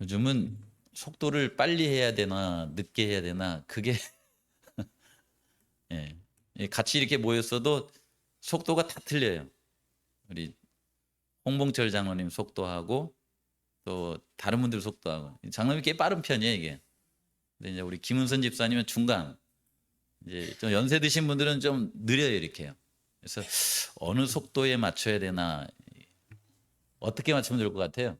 요즘은 속도를 빨리 해야 되나 늦게 해야 되나 그게 예. 같이 이렇게 모였어도 속도가 다 틀려요. 우리 홍봉철 장로님 속도하고 또 다른 분들 속도하고 장로님이 꽤 빠른 편이에요 이게. 근데 이제 우리 김은선 집사님은 중간, 이제 좀 연세 드신 분들은 좀 느려요 이렇게요. 그래서 어느 속도에 맞춰야 되나, 어떻게 맞추면 좋을 것 같아요?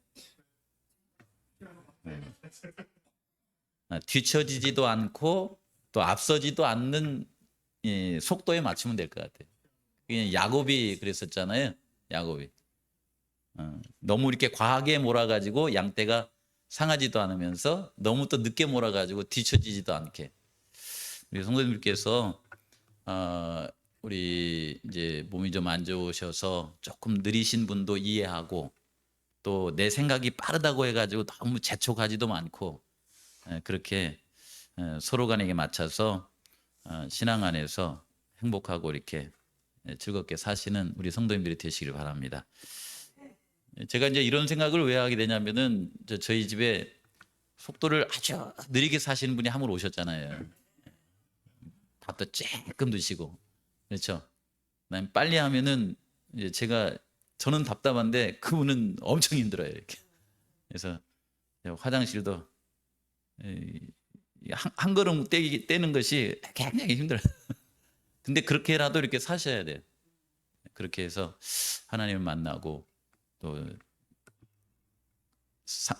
뒤처지지도 않고 또 앞서지도 않는 이 속도에 맞추면 될 것 같아요. 그게 야곱이 그랬었잖아요. 야곱이 너무 이렇게 과하게 몰아가지고 양떼가 상하지도 않으면서 너무 또 늦게 몰아가지고 뒤처지지도 않게. 우리 성도님들께서 우리 이제 몸이 좀 안 좋으셔서 조금 느리신 분도 이해하고, 또 내 생각이 빠르다고 해가지고 너무 재촉하지도 않고, 그렇게 서로 간에게 맞춰서 신앙 안에서 행복하고 이렇게 즐겁게 사시는 우리 성도님들이 되시길 바랍니다. 제가 이제 이런 생각을 왜 하게 되냐면은 저희 집에 속도를 아주 느리게 사시는 분이 한 분 오셨잖아요. 밥도 조금 드시고, 그렇죠. 난 빨리 하면은 이제 저는 답답한데 그분은 엄청 힘들어요 이렇게. 그래서 화장실도 한 걸음 떼는 것이 굉장히 힘들어요. 근데 그렇게라도 이렇게 사셔야 돼요. 그렇게 해서 하나님을 만나고 또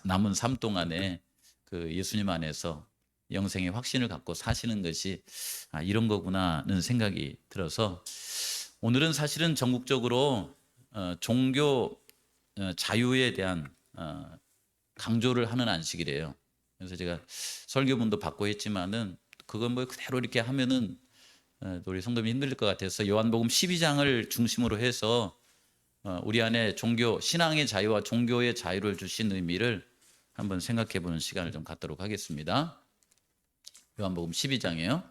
남은 삶 동안에 그 예수님 안에서 영생의 확신을 갖고 사시는 것이 이런 거구나는 생각이 들어서, 오늘은 사실은 전국적으로 종교 자유에 대한 강조를 하는 안식이래요. 그래서 제가 설교문도 받고 했지만은 그건 뭐 그대로 이렇게 하면은 우리 성도님이 힘들 것 같아서 요한복음 12장을 중심으로 해서 우리 안에 종교, 신앙의 자유와 종교의 자유를 주신 의미를 한번 생각해 보는 시간을 좀 갖도록 하겠습니다. 요한복음 12장이에요.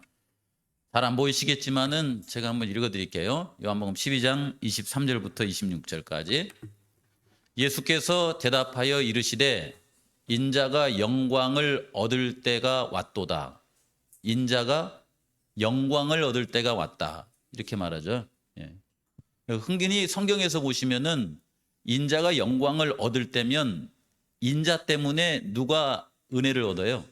잘 안 보이시겠지만은 제가 한번 읽어 드릴게요. 요한복음 12장 23절부터 26절까지. 예수께서 대답하여 이르시되 인자가 영광을 얻을 때가 왔도다. 인자가 영광을 얻을 때가 왔다. 이렇게 말하죠. 예. 흔히 성경에서 보시면은 인자가 영광을 얻을 때면 인자 때문에 누가 은혜를 얻어요?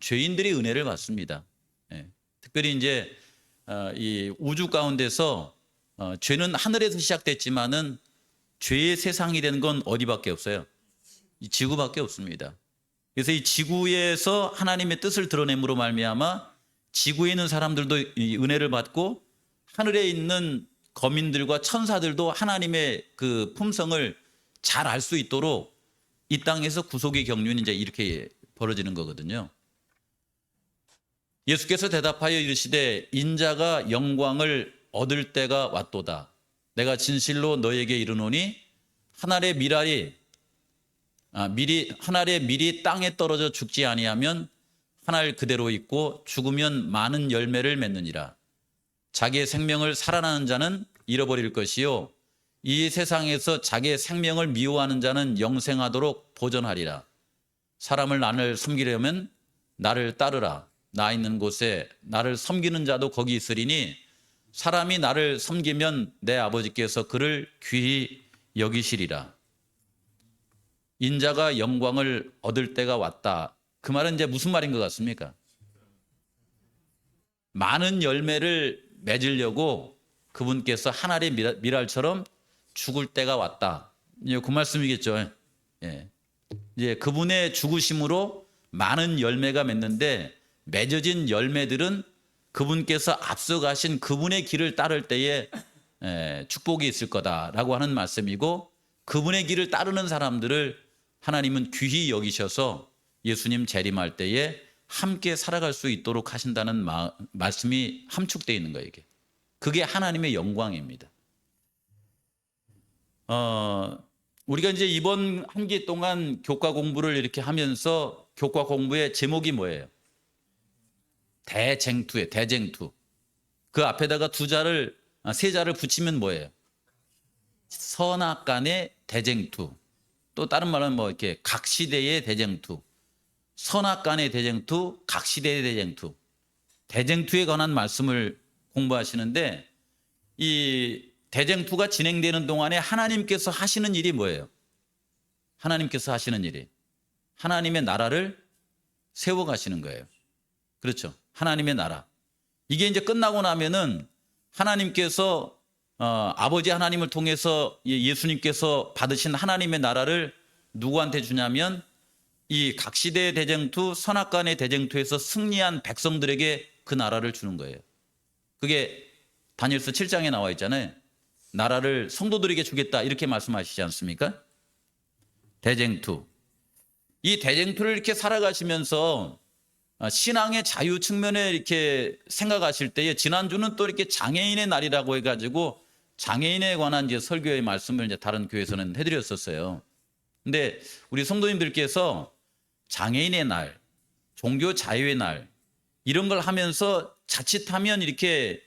죄인들이 은혜를 받습니다. 예. 특별히 이제 이 우주 가운데서 죄는 하늘에서 시작됐지만은 죄의 세상이 된 건 어디밖에 없어요? 이 지구밖에 없습니다. 그래서 이 지구에서 하나님의 뜻을 드러냄으로 말미암아 지구에 있는 사람들도 이 은혜를 받고, 하늘에 있는 거민들과 천사들도 하나님의 그 품성을 잘 알 수 있도록 이 땅에서 구속의 경륜이 이제 이렇게 벌어지는 거거든요. 예수께서 대답하여 이르시되 인자가 영광을 얻을 때가 왔도다. 내가 진실로 너에게 이르노니 하늘의 밀이 땅에 떨어져 죽지 아니하면 하늘 그대로 있고 죽으면 많은 열매를 맺느니라. 자기의 생명을 살아나는 자는 잃어버릴 것이요 이 세상에서 자기의 생명을 미워하는 자는 영생하도록 보존하리라. 사람을 나를 섬기려면 나를 따르라. 나 있는 곳에 나를 섬기는 자도 거기 있으리니 사람이 나를 섬기면 내 아버지께서 그를 귀히 여기시리라. 인자가 영광을 얻을 때가 왔다. 그 말은 이제 무슨 말인 것 같습니까? 많은 열매를 맺으려고 그분께서 하늘의 미랄처럼 죽을 때가 왔다. 그 말씀이겠죠. 예. 이제 그분의 죽으심으로 많은 열매가 맺는데, 맺어진 열매들은 그분께서 앞서가신 그분의 길을 따를 때에 축복이 있을 거다라고 하는 말씀이고, 그분의 길을 따르는 사람들을 하나님은 귀히 여기셔서 예수님 재림할 때에 함께 살아갈 수 있도록 하신다는 말씀이 함축되어 있는 거예요. 이게. 그게 하나님의 영광입니다. 우리가 이제 이번 한 기 동안 교과 공부를 이렇게 하면서 교과 공부의 제목이 뭐예요? 대쟁투예요. 대쟁투. 그 앞에다가 세 자를 붙이면 뭐예요? 선악간의 대쟁투. 또 다른 말은 뭐 이렇게 각 시대의 대쟁투, 선악간의 대쟁투, 각 시대의 대쟁투, 대쟁투에 관한 말씀을 공부하시는데 이 대쟁투가 진행되는 동안에 하나님께서 하시는 일이 뭐예요? 하나님께서 하시는 일이 하나님의 나라를 세워가시는 거예요. 그렇죠? 하나님의 나라. 이게 이제 끝나고 나면은 하나님께서 아버지 하나님을 통해서 예수님께서 받으신 하나님의 나라를 누구한테 주냐면 이 각 시대의 대쟁투, 선악간의 대쟁투에서 승리한 백성들에게 그 나라를 주는 거예요. 그게 다니엘서 7장에 나와 있잖아요. 나라를 성도들에게 주겠다 이렇게 말씀하시지 않습니까? 대쟁투. 이 대쟁투를 이렇게 살아가시면서 신앙의 자유 측면에 이렇게 생각하실 때에 지난주는 또 이렇게 장애인의 날이라고 해가지고 장애인에 관한 이제 설교의 말씀을 이제 다른 교회에서는 해드렸었어요. 근데 우리 성도님들께서 장애인의 날, 종교 자유의 날 이런 걸 하면서 자칫하면 이렇게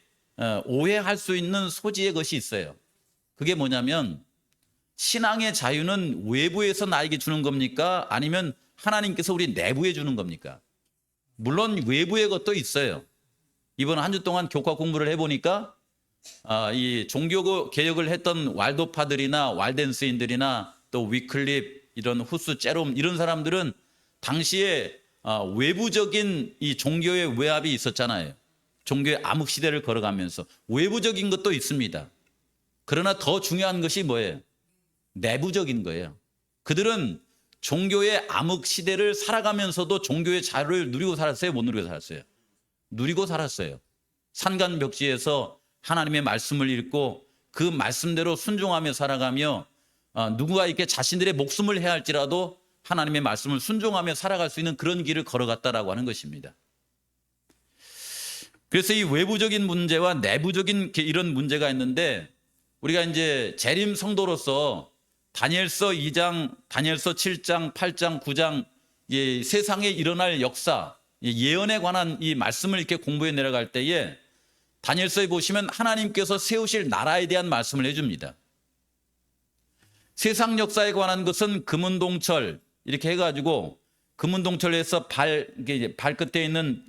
오해할 수 있는 소지의 것이 있어요. 그게 뭐냐면 신앙의 자유는 외부에서 나에게 주는 겁니까? 아니면 하나님께서 우리 내부에 주는 겁니까? 물론 외부의 것도 있어요. 이번 한 주 동안 교과 공부를 해보니까 이 종교 개혁을 했던 왈도파들이나 왈덴스인들이나 또 위클립 이런 후스 제롬 이런 사람들은 당시에 외부적인 이 종교의 외압이 있었잖아요. 종교의 암흑 시대를 걸어가면서 외부적인 것도 있습니다. 그러나 더 중요한 것이 뭐예요? 내부적인 거예요. 그들은 종교의 암흑 시대를 살아가면서도 종교의 자유를 누리고 살았어요? 못 누리고 살았어요? 누리고 살았어요. 산간벽지에서 하나님의 말씀을 읽고 그 말씀대로 순종하며 살아가며 누구가 이렇게 자신들의 목숨을 해야 할지라도 하나님의 말씀을 순종하며 살아갈 수 있는 그런 길을 걸어갔다라고 하는 것입니다. 그래서 이 외부적인 문제와 내부적인 이런 문제가 있는데 우리가 이제 재림 성도로서 다니엘서 2장, 다니엘서 7장, 8장, 9장 세상에 일어날 역사, 예언에 관한 이 말씀을 이렇게 공부해 내려갈 때에 다니엘서에 보시면 하나님께서 세우실 나라에 대한 말씀을 해줍니다. 세상 역사에 관한 것은 금은동철 이렇게 해가지고 금은동철에서 발끝에 있는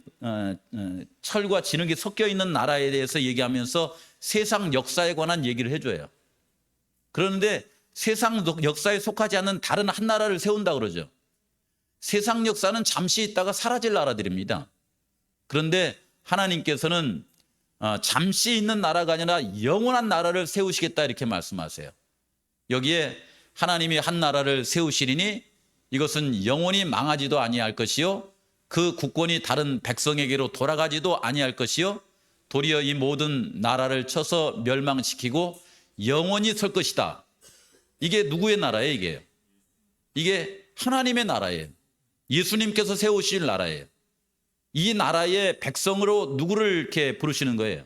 철과 진흙이 섞여 있는 나라에 대해서 얘기하면서 세상 역사에 관한 얘기를 해줘요. 그런데 세상 역사에 속하지 않는 다른 한 나라를 세운다 그러죠. 세상 역사는 잠시 있다가 사라질 나라들입니다. 그런데 하나님께서는 잠시 있는 나라가 아니라 영원한 나라를 세우시겠다 이렇게 말씀하세요. 여기에 하나님이 한 나라를 세우시리니 이것은 영원히 망하지도 아니할 것이요 그 국권이 다른 백성에게로 돌아가지도 아니할 것이요 도리어 이 모든 나라를 쳐서 멸망시키고 영원히 설 것이다. 이게 누구의 나라예요? 이게 하나님의 나라예요. 예수님께서 세우실 나라예요. 이 나라의 백성으로 누구를 이렇게 부르시는 거예요?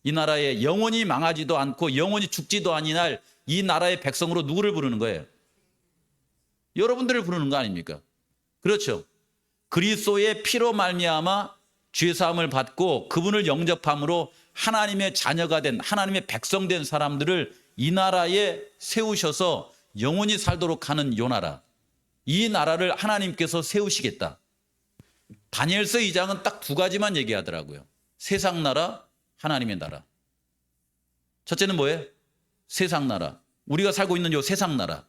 이 나라에 영원히 망하지도 않고 영원히 죽지도 아니할 이 나라의 백성으로 누구를 부르는 거예요? 여러분들을 부르는 거 아닙니까? 그렇죠. 그리스도의 피로 말미암아 죄사함을 받고 그분을 영접함으로 하나님의 자녀가 된 하나님의 백성 된 사람들을 이 나라에 세우셔서 영원히 살도록 하는 요 나라. 이 나라를 하나님께서 세우시겠다. 다니엘서 2장은 딱 두 가지만 얘기하더라고요. 세상 나라, 하나님의 나라. 첫째는 뭐예요? 세상 나라. 우리가 살고 있는 요 세상 나라.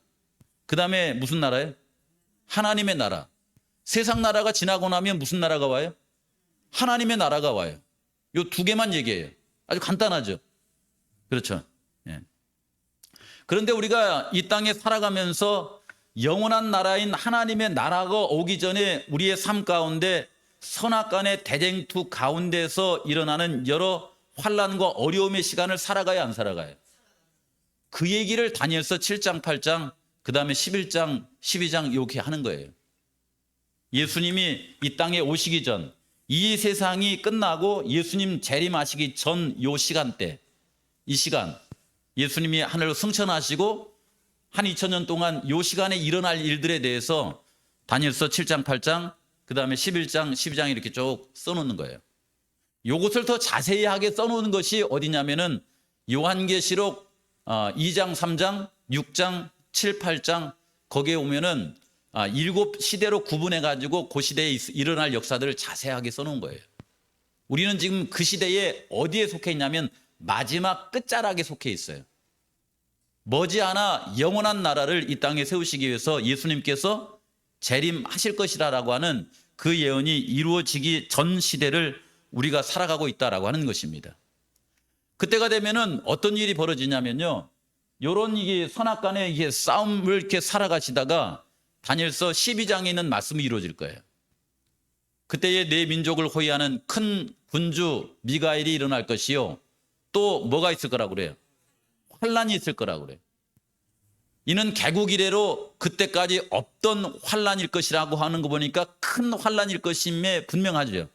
그 다음에 무슨 나라예요? 하나님의 나라. 세상 나라가 지나고 나면 무슨 나라가 와요? 하나님의 나라가 와요. 요 두 개만 얘기해요. 아주 간단하죠. 그렇죠. 예. 그런데 우리가 이 땅에 살아가면서 영원한 나라인 하나님의 나라가 오기 전에 우리의 삶 가운데 선악간의 대쟁투 가운데서 일어나는 여러 환난과 어려움의 시간을 살아가야 안 살아가요? 그 얘기를 다니엘서 7장, 8장, 그 다음에 11장, 12장 이렇게 하는 거예요. 예수님이 이 땅에 오시기 전, 이 세상이 끝나고 예수님 재림하시기 전 요 시간대, 이 시간, 예수님이 하늘로 승천하시고 한 2000년 동안 요 시간에 일어날 일들에 대해서 다니엘서 7장, 8장, 그 다음에 11장, 12장 이렇게 쭉 써놓는 거예요. 요것을 더 자세히 하게 써놓는 것이 어디냐면은 요한계시록 2장, 3장, 6장, 7, 8장, 거기에 오면은 일곱 시대로 구분해 가지고 그 시대에 일어날 역사들을 자세하게 써놓은 거예요. 우리는 지금 그 시대에 어디에 속해 있냐면 마지막 끝자락에 속해 있어요. 머지않아 영원한 나라를 이 땅에 세우시기 위해서 예수님께서 재림하실 것이라고 하는 그 예언이 이루어지기 전 시대를 우리가 살아가고 있다라고 하는 것입니다. 그때가 되면은 어떤 일이 벌어지냐면요, 요런 이게 선악간에 이게 싸움을 이렇게 살아가시다가 다니엘서 12장에 있는 말씀이 이루어질 거예요. 그때에 내 민족을 호위하는 큰 군주 미가엘이 일어날 것이요, 또 뭐가 있을 거라고 그래요? 환란이 있을 거라고 그래요. 이는 개국 이래로 그때까지 없던 환란일 것이라고 하는 거 보니까 큰 환란일 것임에 분명하죠.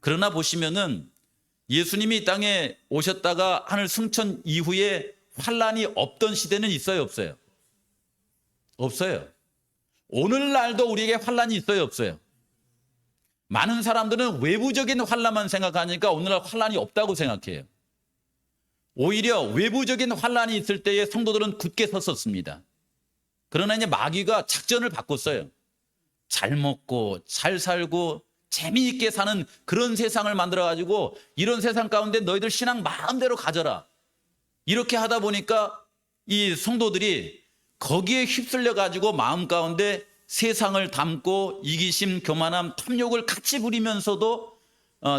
그러나 보시면은 예수님이 이 땅에 오셨다가 하늘 승천 이후에 환란이 없던 시대는 있어요, 없어요? 없어요. 오늘날도 우리에게 환란이 있어요, 없어요? 많은 사람들은 외부적인 환란만 생각하니까 오늘날 환란이 없다고 생각해요. 오히려 외부적인 환란이 있을 때에 성도들은 굳게 섰었습니다. 그러나 이제 마귀가 작전을 바꿨어요. 잘 먹고 잘 살고 재미있게 사는 그런 세상을 만들어가지고 이런 세상 가운데 너희들 신앙 마음대로 가져라. 이렇게 하다 보니까 이 성도들이 거기에 휩쓸려가지고 마음 가운데 세상을 담고 이기심, 교만함, 탐욕을 같이 부리면서도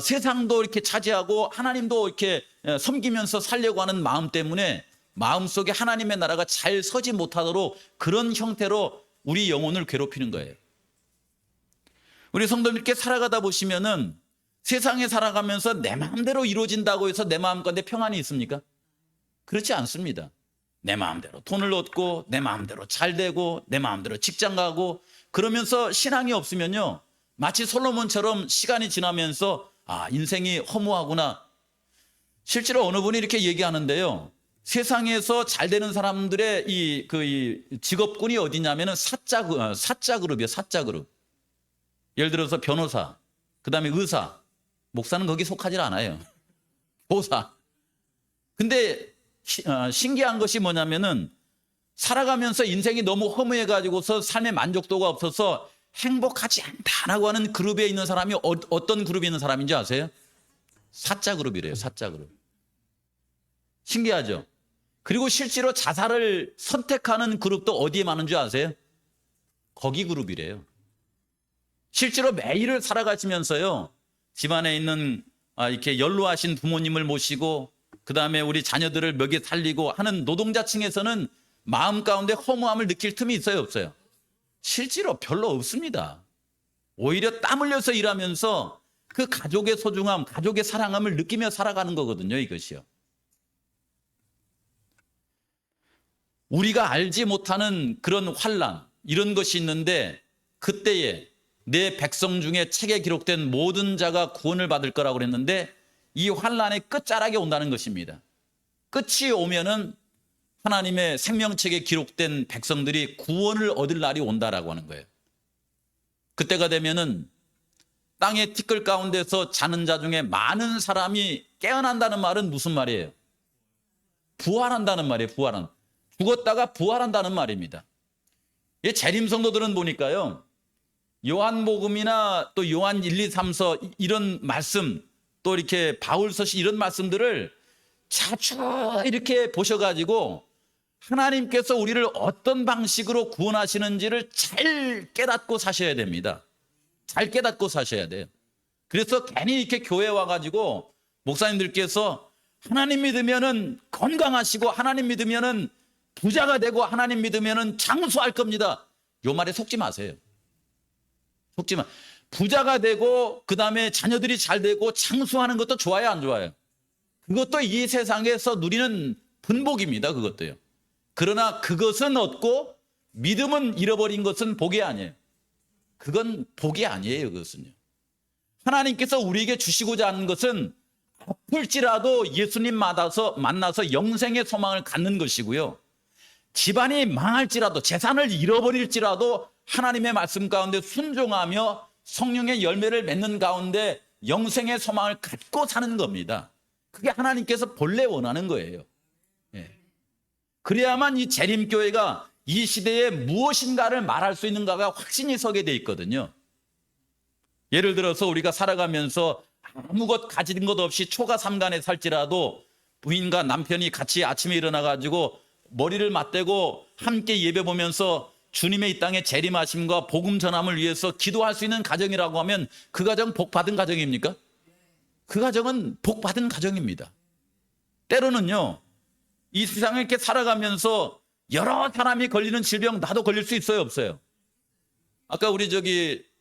세상도 이렇게 차지하고 하나님도 이렇게 섬기면서 살려고 하는 마음 때문에 마음속에 하나님의 나라가 잘 서지 못하도록 그런 형태로 우리 영혼을 괴롭히는 거예요. 우리 성도님께 살아가다 보시면은 세상에 살아가면서 내 마음대로 이루어진다고 해서 내 마음 가운데 평안이 있습니까? 그렇지 않습니다. 내 마음대로 돈을 얻고 내 마음대로 잘 되고 내 마음대로 직장 가고 그러면서 신앙이 없으면요, 마치 솔로몬처럼 시간이 지나면서 인생이 허무하구나. 실제로 어느 분이 이렇게 얘기하는데요, 세상에서 잘 되는 사람들의 이 직업군이 어디냐면은 사자 그룹이에요. 사자 그룹. 예를 들어서 변호사, 그 다음에 의사, 목사는 거기 속하지 않아요. 보사. 근데 신기한 것이 뭐냐면은 살아가면서 인생이 너무 허무해가지고서 삶의 만족도가 없어서 행복하지 않다라고 하는 그룹에 있는 사람이 어떤 그룹에 있는 사람인지 아세요? 사자 그룹이래요. 사자 그룹. 신기하죠? 그리고 실제로 자살을 선택하는 그룹도 어디에 많은 줄 아세요? 거기 그룹이래요. 실제로 매일을 살아가시면서요, 집안에 있는 이렇게 연로하신 부모님을 모시고 그 다음에 우리 자녀들을 먹여 살리고 하는 노동자층에서는 마음 가운데 허무함을 느낄 틈이 있어요, 없어요? 실제로 별로 없습니다. 오히려 땀 흘려서 일하면서 그 가족의 소중함, 가족의 사랑함을 느끼며 살아가는 거거든요, 이것이요. 우리가 알지 못하는 그런 환난, 이런 것이 있는데 그때에 내 백성 중에 책에 기록된 모든 자가 구원을 받을 거라고 그랬는데 이 환난의 끝자락에 온다는 것입니다. 끝이 오면은 하나님의 생명책에 기록된 백성들이 구원을 얻을 날이 온다라고 하는 거예요. 그때가 되면은 땅의 티끌 가운데서 자는 자 중에 많은 사람이 깨어난다는 말은 무슨 말이에요? 부활한다는 말이에요. 부활한. 죽었다가 부활한다는 말입니다. 이 재림 성도들은 보니까요, 요한복음이나 또 요한 1, 2, 3서 이런 말씀, 또 이렇게 바울서시 이런 말씀들을 자주 이렇게 보셔가지고 하나님께서 우리를 어떤 방식으로 구원하시는지를 잘 깨닫고 사셔야 됩니다. 잘 깨닫고 사셔야 돼요. 그래서 괜히 이렇게 교회 와가지고 목사님들께서 하나님 믿으면은 건강하시고 하나님 믿으면은 부자가 되고 하나님 믿으면은 장수할 겁니다. 요 말에 속지 마세요. 속지 마. 부자가 되고 그 다음에 자녀들이 잘 되고 장수하는 것도 좋아요, 안 좋아요? 그것도 이 세상에서 누리는 분복입니다. 그것도요. 그러나 그것은 얻고 믿음은 잃어버린 것은 복이 아니에요. 그건 복이 아니에요. 그것은요. 하나님께서 우리에게 주시고자 하는 것은 아플지라도 예수님 만나서 영생의 소망을 갖는 것이고요. 집안이 망할지라도 재산을 잃어버릴지라도 하나님의 말씀 가운데 순종하며 성령의 열매를 맺는 가운데 영생의 소망을 갖고 사는 겁니다. 그게 하나님께서 본래 원하는 거예요. 예. 그래야만 이 재림교회가 이 시대에 무엇인가를 말할 수 있는가가 확신이 서게 돼 있거든요. 예를 들어서 우리가 살아가면서 아무것 가진 것 없이 초가 삼간에 살지라도 부인과 남편이 같이 아침에 일어나가지고 머리를 맞대고 함께 예배 보면서 주님의 이 땅에 재림하심과 복음 전함을 위해서 기도할 수 있는 가정이라고 하면 그 가정 복 받은 가정입니까? 그 가정은 복 받은 가정입니다. 때로는요, 이 세상을 이렇게 살아가면서 여러 사람이 걸리는 질병 나도 걸릴 수 있어요, 없어요? 아까 우리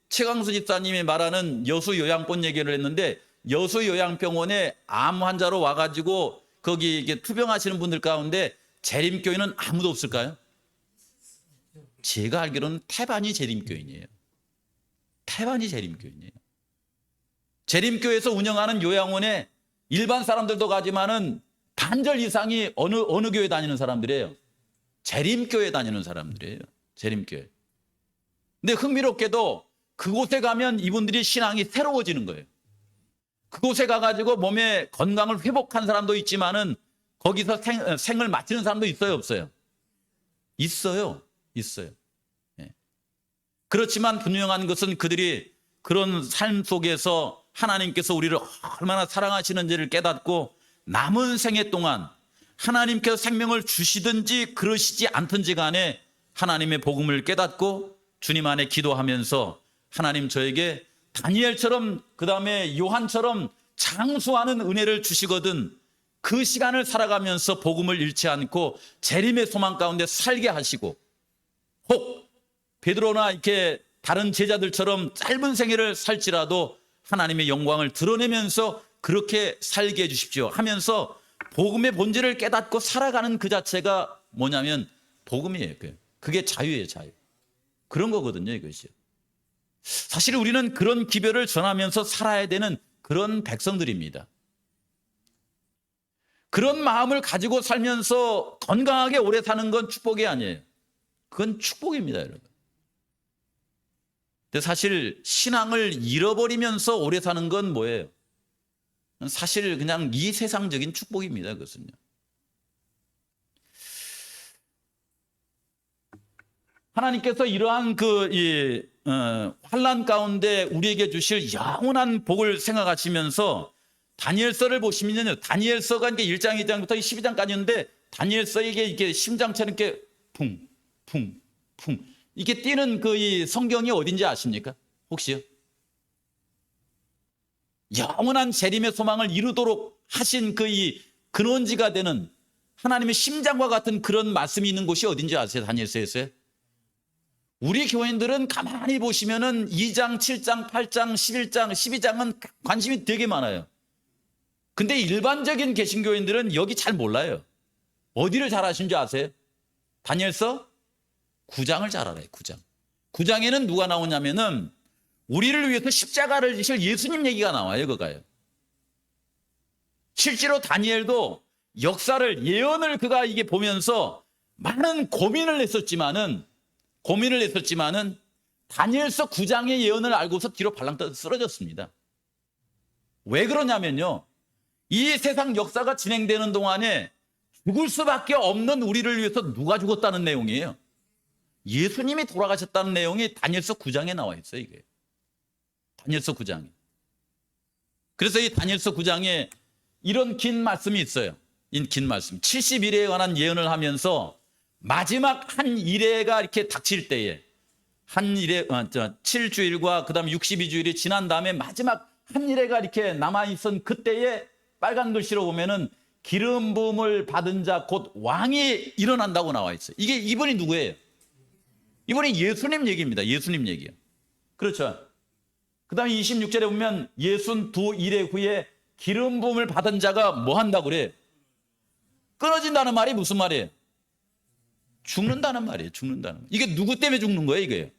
최강수 집사님이 말하는 여수 요양병 얘기를 했는데, 여수 요양병원에 암 환자로 와가지고 거기 이게 투병하시는 분들 가운데 재림교인은 아무도 없을까요? 제가 알기로는 태반이 재림교인이에요. 태반이 재림교인이에요. 재림교에서 운영하는 요양원에 일반 사람들도 가지만은 반절 이상이 어느 교회 다니는 사람들이에요. 재림교회 다니는 사람들이에요. 재림교회. 근데 흥미롭게도 그곳에 가면 이분들이 신앙이 새로워지는 거예요. 그곳에 가가지고 몸의 건강을 회복한 사람도 있지만은 거기서 생을 마치는 사람도 있어요, 없어요? 있어요. 예. 그렇지만 분명한 것은 그들이 그런 삶 속에서 하나님께서 우리를 얼마나 사랑하시는지를 깨닫고 남은 생애 동안 하나님께서 생명을 주시든지 그러시지 않든지 간에 하나님의 복음을 깨닫고 주님 안에 기도하면서 하나님 저에게 다니엘처럼 그 다음에 요한처럼 장수하는 은혜를 주시거든 그 시간을 살아가면서 복음을 잃지 않고 재림의 소망 가운데 살게 하시고, 혹 베드로나 이렇게 다른 제자들처럼 짧은 생애를 살지라도 하나님의 영광을 드러내면서 그렇게 살게 해주십시오 하면서 복음의 본질을 깨닫고 살아가는 그 자체가 뭐냐면 복음이에요. 그게 자유예요, 자유. 그런 거거든요, 이것이요. 사실 우리는 그런 기별을 전하면서 살아야 되는 그런 백성들입니다. 그런 마음을 가지고 살면서 건강하게 오래 사는 건 축복이 아니에요. 그건 축복입니다, 여러분. 근데 사실 신앙을 잃어버리면서 오래 사는 건 뭐예요? 사실 그냥 이 세상적인 축복입니다, 그것은요. 하나님께서 이러한 환난 가운데 우리에게 주실 영원한 복을 생각하시면서 다니엘서를 보시면요, 다니엘서가 이제 1장, 2장부터 12장까지 있는데 다니엘서에게 이렇게 심장처럼 이렇게 쿵쿵쿵 이게 뛰는 이 성경이 어딘지 아십니까? 혹시요? 영원한 재림의 소망을 이루도록 하신 이 근원지가 되는 하나님의 심장과 같은 그런 말씀이 있는 곳이 어딘지 아세요? 다니엘서에서요? 우리 교인들은 가만히 보시면은 2장, 7장, 8장, 11장, 12장은 관심이 되게 많아요. 근데 일반적인 개신교인들은 여기 잘 몰라요. 어디를 잘 아시는지 아세요? 다니엘서 9장을 잘 알아요. 9장. 9장에는 누가 나오냐면은 우리를 위해서 십자가를 지실 예수님 얘기가 나와요. 그거가요. 실제로 다니엘도 역사를, 예언을 그가 이게 보면서 많은 고민을 했었지만은 다니엘서 9장의 예언을 알고서 뒤로 발랑 쓰러졌습니다. 왜 그러냐면요, 이 세상 역사가 진행되는 동안에 죽을 수밖에 없는 우리를 위해서 누가 죽었다는 내용이에요. 예수님이 돌아가셨다는 내용이 다니엘서 9장에 나와 있어요. 이게 다니엘서 9장에. 그래서 이 다니엘서 9장에 이런 긴 말씀이 있어요. 이 긴 말씀, 70일에 관한 예언을 하면서 마지막 한 일회가 이렇게 닥칠 때에, 한 일회 7주일과 그 다음에 62주일이 지난 다음에 마지막 한 일회가 이렇게 남아있은 그때에 빨간 글씨로 보면은 기름 부음을 받은 자 곧 왕이 일어난다고 나와 있어요. 이분이 누구예요? 이분이 예수님 얘기입니다. 예수님 얘기예요. 그렇죠. 그 다음에 26절에 보면 62일의 후에 기름 부음을 받은 자가 뭐 한다고 그래요? 끊어진다는 말이 무슨 말이에요? 죽는다는 말이에요. 죽는다는 말. 이게 누구 때문에 죽는 거예요? 이게요.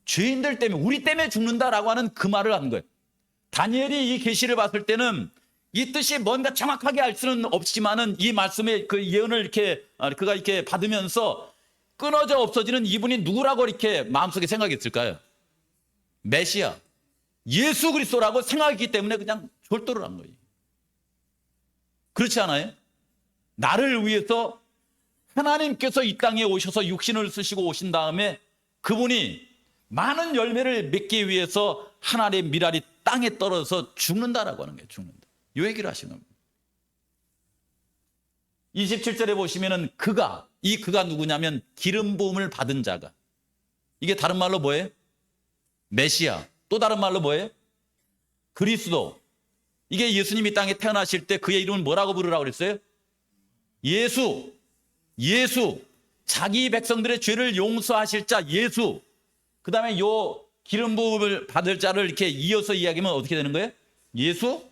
죄인들 때문에, 우리 때문에 죽는다라고 하는 그 말을 한 거예요. 다니엘이 이 계시를 봤을 때는 이 뜻이 뭔가 정확하게 알 수는 없지만은 이 말씀의 그 예언을 이렇게 그가 이렇게 받으면서 끊어져 없어지는 이분이 누구라고 이렇게 마음속에 생각했을까요? 메시아, 예수 그리스도라고 생각했기 때문에 그냥 졸도를 한 거예요. 그렇지 않아요? 나를 위해서 하나님께서 이 땅에 오셔서 육신을 쓰시고 오신 다음에 그분이 많은 열매를 맺기 위해서 하나님의 밀알이 땅에 떨어져서 죽는다라고 하는 거예요. 죽는다. 이 얘기를 하신 겁니다. 27절에 보시면은 그가 누구냐면 기름 부음을 받은 자가, 이게 다른 말로 뭐예요? 메시아. 또 다른 말로 뭐예요? 그리스도. 이게 예수님이 땅에 태어나실 때 그의 이름을 뭐라고 부르라고 그랬어요? 예수. 자기 백성들의 죄를 용서하실 자 예수. 그 다음에 요 기름 부음을 받을 자를 이렇게 이어서 이야기하면 어떻게 되는 거예요? 예수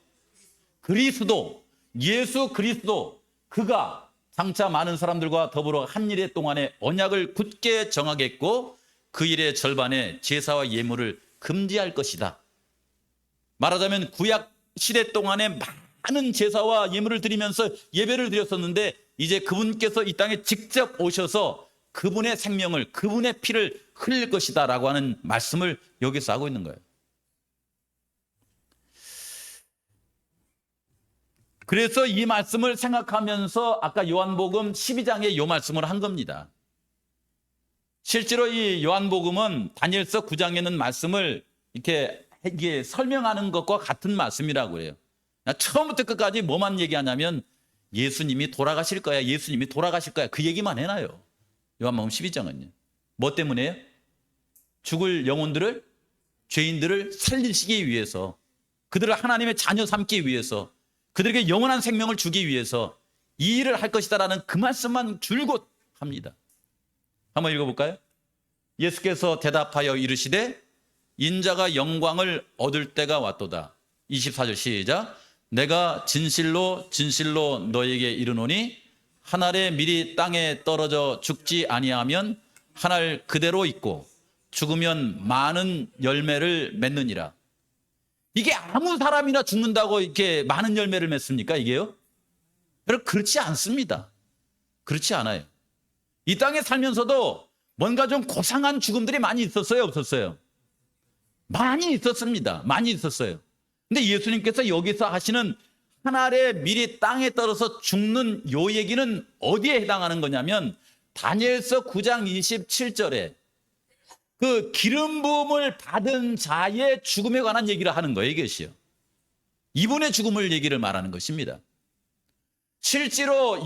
그리스도. 예수 그리스도. 그가 장차 많은 사람들과 더불어 한 일의 동안에 언약을 굳게 정하겠고 그 일의 절반에 제사와 예물을 금지할 것이다. 말하자면 구약 시대 동안에 많은 제사와 예물을 드리면서 예배를 드렸었는데 이제 그분께서 이 땅에 직접 오셔서 그분의 생명을, 그분의 피를 흘릴 것이다 라고 하는 말씀을 여기서 하고 있는 거예요. 그래서 이 말씀을 생각하면서 아까 요한복음 12장에 이 말씀을 한 겁니다. 실제로 이 요한복음은 다니엘서 9장에 있는 말씀을 이게 설명하는 것과 같은 말씀이라고 해요. 처음부터 끝까지 뭐만 얘기하냐면 예수님이 돌아가실 거야, 예수님이 돌아가실 거야, 그 얘기만 해놔요. 요한복음 12장은요. 뭐 때문에요? 죽을 영혼들을, 죄인들을 살리시기 위해서, 그들을 하나님의 자녀 삼기 위해서, 그들에게 영원한 생명을 주기 위해서 이 일을 할 것이다라는 그 말씀만 줄곧 합니다. 한번 읽어볼까요? 예수께서 대답하여 이르시되 인자가 영광을 얻을 때가 왔도다. 24절 시작. 내가 진실로 진실로 너에게 이르노니 한 알의 밀이 땅에 떨어져 죽지 아니하면 한 알 그대로 있고 죽으면 많은 열매를 맺느니라. 이게 아무 사람이나 죽는다고 이렇게 많은 열매를 맺습니까? 이게요? 여러분, 그렇지 않습니다. 그렇지 않아요. 이 땅에 살면서도 뭔가 좀 고상한 죽음들이 많이 있었어요? 없었어요? 많이 있었습니다. 많이 있었어요. 근데 예수님께서 여기서 하시는 한 알의 밀이 땅에 떨어져 죽는 요 얘기는 어디에 해당하는 거냐면 다니엘서 9장 27절에 그 기름 부음을 받은 자의 죽음에 관한 얘기를 하는 거예요, 이것이요. 이분의 죽음을 얘기를 말하는 것입니다. 실제로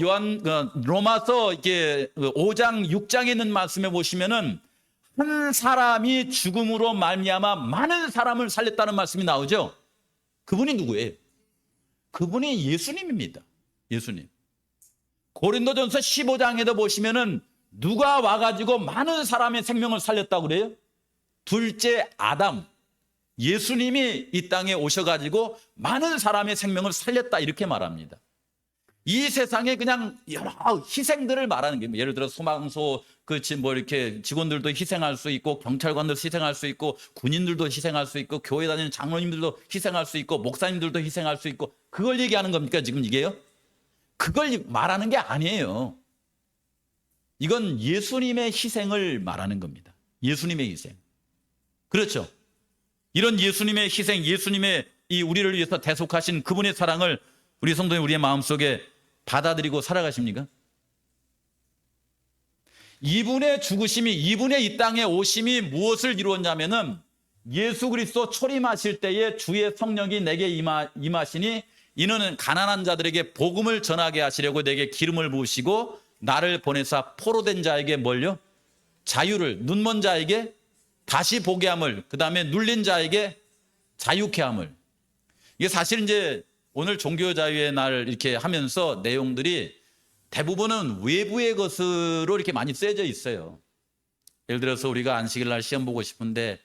로마서 5장, 6장에 있는 말씀에 보시면은 한 사람이 죽음으로 말미암아 많은 사람을 살렸다는 말씀이 나오죠. 그분이 누구예요? 그분이 예수님입니다. 예수님. 고린도전서 15장에도 보시면은 누가 와가지고 많은 사람의 생명을 살렸다고 그래요? 둘째 아담, 예수님이 이 땅에 오셔가지고 많은 사람의 생명을 살렸다 이렇게 말합니다. 이 세상에 그냥 여러 희생들을 말하는 게, 예를 들어 소방서 이렇게 직원들도 희생할 수 있고, 경찰관들도 희생할 수 있고, 군인들도 희생할 수 있고, 교회 다니는 장로님들도 희생할 수 있고, 목사님들도 희생할 수 있고, 그걸 얘기하는 겁니까 지금 이게요? 그걸 말하는 게 아니에요. 이건 예수님의 희생을 말하는 겁니다. 예수님의 희생. 그렇죠. 이런 예수님의 희생, 예수님의 이 우리를 위해서 대속하신 그분의 사랑을 우리 성도님 우리의 마음속에 받아들이고 살아가십니까? 이분의 죽으심이, 이분의 이 땅에 오심이 무엇을 이루었냐면은 예수 그리스도 초림하실 때에 주의 성령이 내게 임하시니 이는 가난한 자들에게 복음을 전하게 하시려고 내게 기름을 부으시고 나를 보내사 포로된 자에게 뭘요? 자유를, 눈먼 자에게 다시 보게 함을, 그 다음에 눌린 자에게 자유케 함을. 이게 사실 이제 오늘 종교 자유의 날 이렇게 하면서 내용들이 대부분은 외부의 것으로 이렇게 많이 쓰여져 있어요. 예를 들어서 우리가 안식일 날 시험 보고 싶은데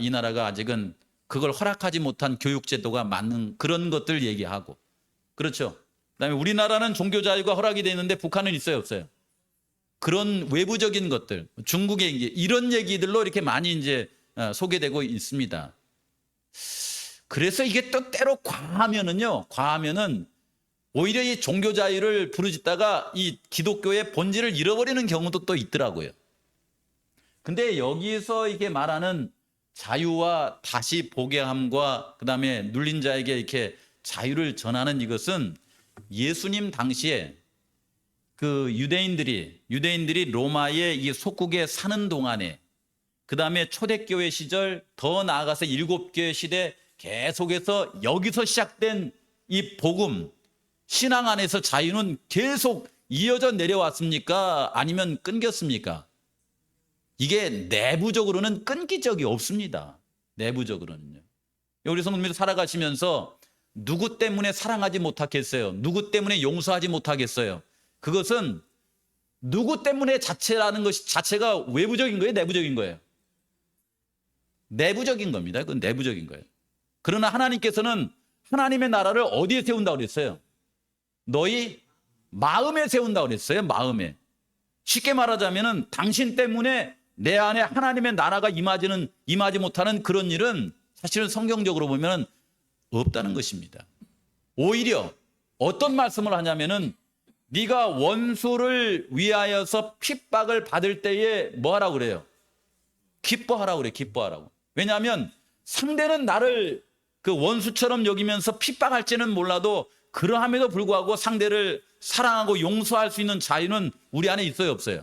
이 나라가 아직은 그걸 허락하지 못한 교육제도가 많은 그런 것들 얘기하고, 그렇죠. 그다음에 우리나라는 종교 자유가 허락이 되어 있는데 북한은 있어요, 없어요? 그런 외부적인 것들, 중국의 이런 얘기들로 이렇게 많이 이제 소개되고 있습니다. 그래서 이게 또 때로 과하면은 오히려 이 종교 자유를 부르짖다가 이 기독교의 본질을 잃어버리는 경우도 또 있더라고요. 근데 여기서 이게 말하는 자유와 다시 보게 함과 그다음에 눌린 자에게 이렇게 자유를 전하는 이것은 예수님 당시에 그 유대인들이 로마의 이 속국에 사는 동안에, 그 다음에 초대교회 시절, 더 나아가서 7교회 시대 계속해서 여기서 시작된 이 복음, 신앙 안에서 자유는 계속 이어져 내려왔습니까? 아니면 끊겼습니까? 이게 내부적으로는 끊긴 적이 없습니다. 내부적으로는요. 우리 성도님들 살아가시면서 누구 때문에 사랑하지 못하겠어요? 누구 때문에 용서하지 못하겠어요? 그것은 누구 때문에 자체라는 것이 자체가 외부적인 거예요? 내부적인 거예요? 내부적인 겁니다. 그건 내부적인 거예요. 그러나 하나님께서는 하나님의 나라를 어디에 세운다고 그랬어요? 너희 마음에 세운다고 그랬어요. 마음에. 쉽게 말하자면은 당신 때문에 내 안에 하나님의 나라가 임하지 못하는 그런 일은 사실은 성경적으로 보면 없다는 것입니다. 오히려 어떤 말씀을 하냐면은 네가 원수를 위하여서 핍박을 받을 때에 뭐 하라고 그래요? 기뻐하라고 그래. 기뻐하라고. 왜냐하면 상대는 나를 그 원수처럼 여기면서 핍박할지는 몰라도 그러함에도 불구하고 상대를 사랑하고 용서할 수 있는 자유는 우리 안에 있어요, 없어요?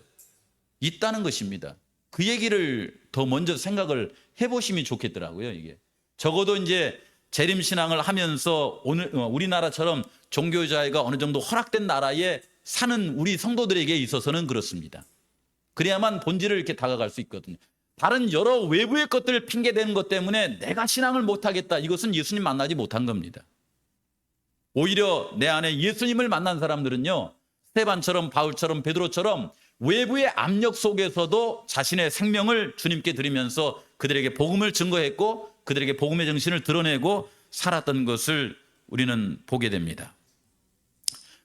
있다는 것입니다. 그 얘기를 더 먼저 생각을 해보시면 좋겠더라고요. 이게 적어도 이제 재림신앙을 하면서 오늘 우리나라처럼 종교자유가 어느 정도 허락된 나라에 사는 우리 성도들에게 있어서는 그렇습니다. 그래야만 본질을 이렇게 다가갈 수 있거든요. 다른 여러 외부의 것들을 핑계대는 것 때문에 내가 신앙을 못하겠다, 이것은 예수님 만나지 못한 겁니다. 오히려 내 안에 예수님을 만난 사람들은요, 스데반처럼 바울처럼 베드로처럼 외부의 압력 속에서도 자신의 생명을 주님께 드리면서 그들에게 복음을 증거했고 그들에게 복음의 정신을 드러내고 살았던 것을 우리는 보게 됩니다.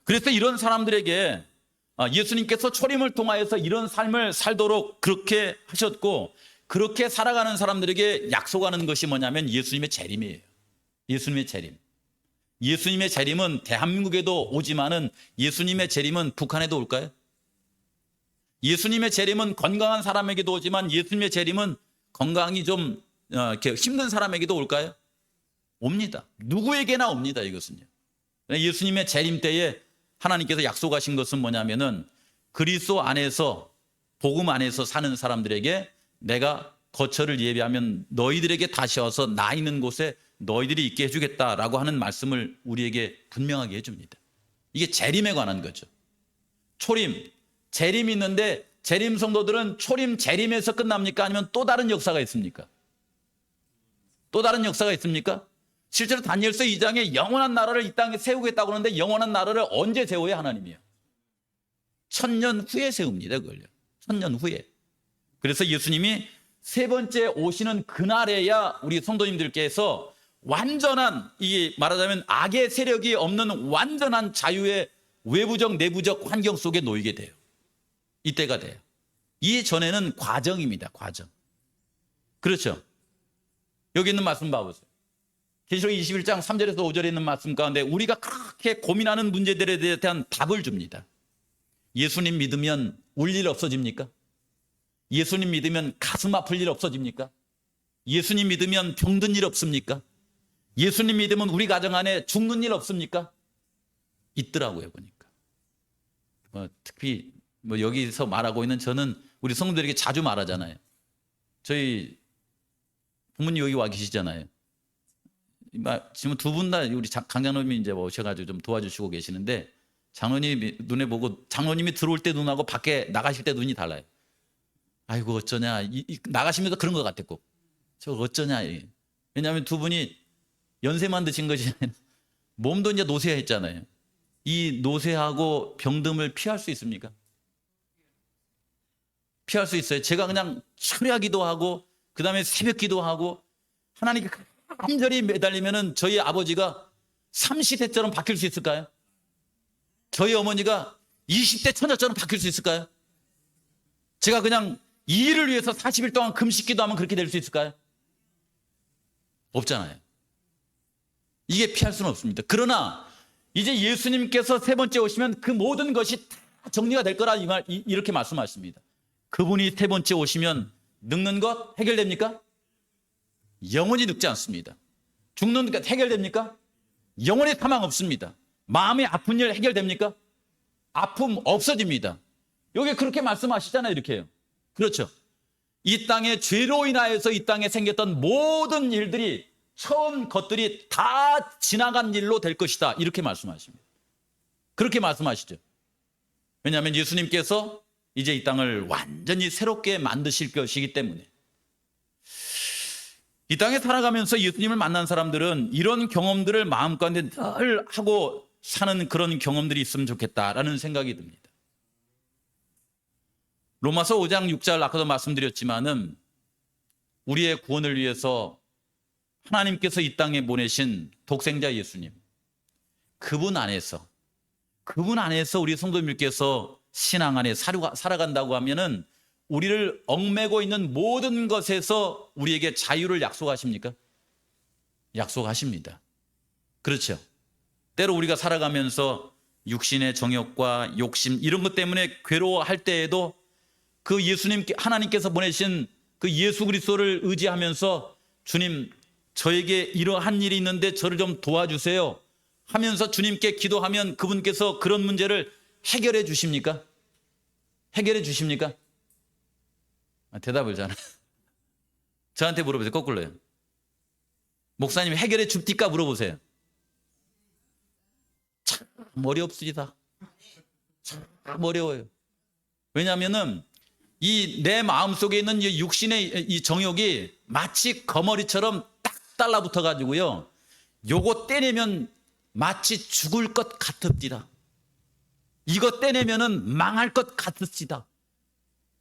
그래서 이런 사람들에게 예수님께서 초림을 통하여서 이런 삶을 살도록 그렇게 하셨고, 그렇게 살아가는 사람들에게 약속하는 것이 뭐냐면 예수님의 재림이에요. 예수님의 재림. 예수님의 재림은 대한민국에도 오지만은 예수님의 재림은 북한에도 올까요? 예수님의 재림은 건강한 사람에게도 오지만 예수님의 재림은 건강이 좀 이렇게 힘든 사람에게도 올까요? 옵니다. 누구에게나 옵니다. 이것은요. 예수님의 재림 때에 하나님께서 약속하신 것은 뭐냐면은 그리스도 안에서, 복음 안에서 사는 사람들에게 내가 거처를 예비하면 너희들에게 다시 와서 나 있는 곳에 너희들이 있게 해주겠다라고 하는 말씀을 우리에게 분명하게 해줍니다. 이게 재림에 관한 거죠. 초림, 재림이 있는데 재림 성도들은 초림, 재림에서 끝납니까? 아니면 또 다른 역사가 있습니까? 또 다른 역사가 있습니까? 실제로 다니엘서 2장에 영원한 나라를 이 땅에 세우겠다고 하는데 영원한 나라를 언제 세워야 하나님이요? 1000년 후에 세웁니다. 그걸요. 1000년 후에. 그래서 예수님이 세 번째 오시는 그날에야 우리 성도님들께서 완전한, 이게 말하자면 악의 세력이 없는 완전한 자유의 외부적 내부적 환경 속에 놓이게 돼요. 이때가 돼요. 이 전에는 과정입니다. 과정. 그렇죠. 여기 있는 말씀 봐보세요. 계시록 21장 3절에서 5절에 있는 말씀 가운데 우리가 그렇게 고민하는 문제들에 대한 답을 줍니다. 예수님 믿으면 울 일 없어집니까? 예수님 믿으면 가슴 아플 일 없어집니까? 예수님 믿으면 병든 일 없습니까? 예수님 믿으면 우리 가정 안에 죽는 일 없습니까? 있더라고요, 보니까. 특히 여기서 말하고 있는 저는 우리 성도들에게 자주 말하잖아요. 저희 부모님 여기 와 계시잖아요. 지금 두 분 다 우리 강장로님이 이제 오셔가지고 좀 도와주시고 계시는데, 장로님이 눈에 보고, 장로님이 들어올 때 눈하고 밖에 나가실 때 눈이 달라요. 아이고 어쩌냐, 나가시면서 그런 것 같았고, 저 어쩌냐. 왜냐하면 두 분이 연세만 드신 것이 아니라 몸도 이제 노쇠했잖아요. 이 노쇠하고 병듦을 피할 수 있습니까? 피할 수 있어요. 제가 그냥 철야 기도하고 그 다음에 새벽 기도하고 하나님께 간절히 매달리면은 저희 아버지가 30대처럼 바뀔 수 있을까요? 저희 어머니가 20대 처녀처럼 바뀔 수 있을까요? 제가 그냥 이 일을 위해서 40일 동안 금식 기도하면 그렇게 될 수 있을까요? 없잖아요. 이게 피할 수는 없습니다. 그러나 이제 예수님께서 세 번째 오시면 그 모든 것이 다 정리가 될 거라 이렇게 말씀하십니다. 그분이 세 번째 오시면 늙는 것 해결됩니까? 영원히 늙지 않습니다. 죽는 것 해결됩니까? 영원히 사망 없습니다. 마음의 아픈 일 해결됩니까? 아픔 없어집니다. 여기 그렇게 말씀하시잖아요. 이렇게요. 그렇죠. 이 땅에 죄로 인하여서 이 땅에 생겼던 모든 일들이 처음 것들이 다 지나간 일로 될 것이다. 이렇게 말씀하십니다. 그렇게 말씀하시죠. 왜냐하면 예수님께서 이제 이 땅을 완전히 새롭게 만드실 것이기 때문에. 이 땅에 살아가면서 예수님을 만난 사람들은 이런 경험들을 마음가운데 늘 하고 사는 그런 경험들이 있으면 좋겠다라는 생각이 듭니다. 로마서 5장 6절 아까도 말씀드렸지만은 우리의 구원을 위해서 하나님께서 이 땅에 보내신 독생자 예수님, 그분 안에서 우리 성도님들께서 신앙 안에 살아간다고 하면은 우리를 얽매고 있는 모든 것에서 우리에게 자유를 약속하십니까? 약속하십니다. 그렇죠. 때로 우리가 살아가면서 육신의 정욕과 욕심 이런 것 때문에 괴로워할 때에도 그 하나님께서 보내신 그 예수 그리스도를 의지하면서 주님, 저에게 이러한 일이 있는데 저를 좀 도와주세요 하면서 주님께 기도하면 그분께서 그런 문제를 해결해 주십니까? 해결해 주십니까? 대답을 잘 저한테 물어보세요. 거꾸로요. 목사님 해결해 줍니까? 물어보세요. 참 어렵습니다. 참 어려워요. 왜냐하면은 이 내 마음속에 있는 이 육신의 이 정욕이 마치 거머리처럼 딱 달라붙어 가지고요. 요거 떼내면 마치 죽을 것 같읍디다. 이거 떼내면은 망할 것 같읍디다.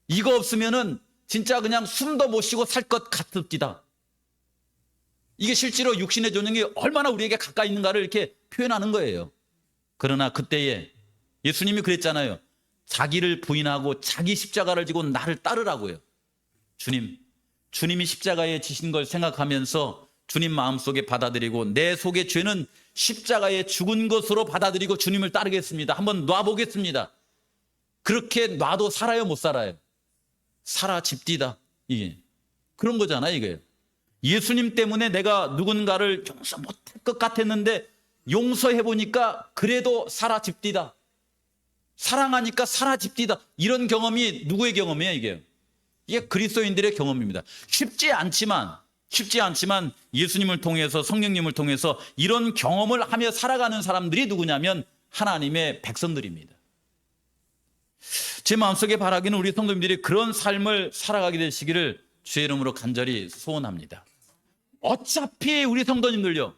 이거 없으면은 진짜 그냥 숨도 못 쉬고 살 것 같읍디다. 이게 실제로 육신의 정욕이 얼마나 우리에게 가까이 있는가를 이렇게 표현하는 거예요. 그러나 그때에 예수님이 그랬잖아요. 자기를 부인하고 자기 십자가를 지고 나를 따르라고요. 주님이 십자가에 지신 걸 생각하면서 주님 마음속에 받아들이고 내 속의 죄는 십자가에 죽은 것으로 받아들이고 주님을 따르겠습니다. 한번 놔보겠습니다. 그렇게 놔도 살아요, 못 살아요? 사라집디다. 이게 그런 거잖아요. 이게 예수님 때문에 내가 누군가를 용서 못할 것 같았는데 용서해 보니까 그래도 사라집디다. 사랑하니까 사라집디다. 이런 경험이 누구의 경험이에요? 이게 그리스도인들의 경험입니다. 쉽지 않지만 예수님을 통해서, 성령님을 통해서 이런 경험을 하며 살아가는 사람들이 누구냐면 하나님의 백성들입니다. 제 마음속에 바라기는 우리 성도님들이 그런 삶을 살아가게 되시기를 주의 이름으로 간절히 소원합니다. 어차피 우리 성도님들요,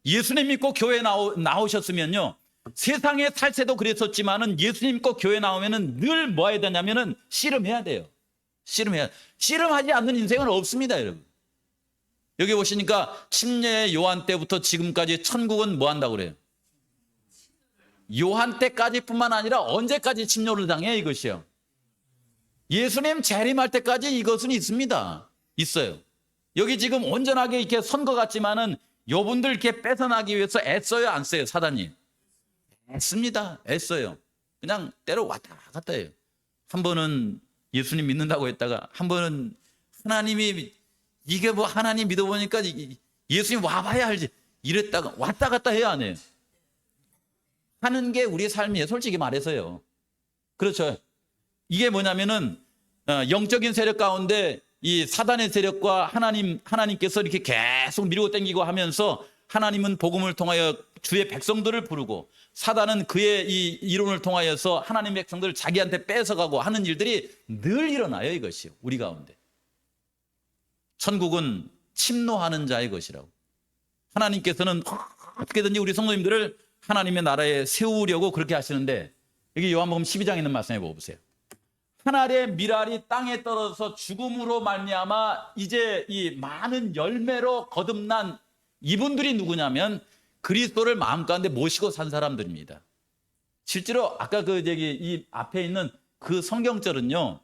예수님 믿고 교회 나오셨으면요, 세상에 살 때도 그랬었지만은 예수님 믿고 교회 나오면은 늘 뭐 해야 되냐면은 씨름해야 돼요. 씨름하지 않는 인생은 없습니다, 여러분. 여기 보시니까 침례 요한 때부터 지금까지 천국은 뭐 한다고 그래요? 요한 때까지뿐만 아니라 언제까지 침노를 당해 이것이요? 예수님 재림할 때까지 이것은 있습니다. 있어요. 여기 지금 온전하게 이렇게 선 것 같지만은 요분들 이렇게 뺏어나기 위해서 애써요, 안 써요, 사단이? 애씁니다. 애써요. 그냥 때로 왔다 갔다 해요. 한 번은 예수님 믿는다고 했다가 한 번은 하나님이 이게 뭐 하나님 믿어보니까 예수님 와봐야 알지. 이랬다가 왔다 갔다 해야 안 해요. 하는 게 우리의 삶이에요. 솔직히 말해서요. 그렇죠. 이게 뭐냐면은 영적인 세력 가운데 이 사단의 세력과 하나님께서 이렇게 계속 밀고 당기고 하면서 하나님은 복음을 통하여 주의 백성들을 부르고 사단은 그의 이 이론을 통하여서 하나님의 백성들을 자기한테 뺏어가고 하는 일들이 늘 일어나요. 이것이요. 우리 가운데. 천국은 침노하는 자의 것이라고. 하나님께서는 어떻게든지 우리 성도님들을 하나님의 나라에 세우려고 그렇게 하시는데 여기 요한복음 12장에 있는 말씀해 보세요. 하늘의 밀알이 땅에 떨어져서 죽음으로 말미암아 이제 이 많은 열매로 거듭난 이분들이 누구냐면 그리스도를 마음 가운데 모시고 산 사람들입니다. 실제로 아까 이 앞에 있는 그 성경절은요,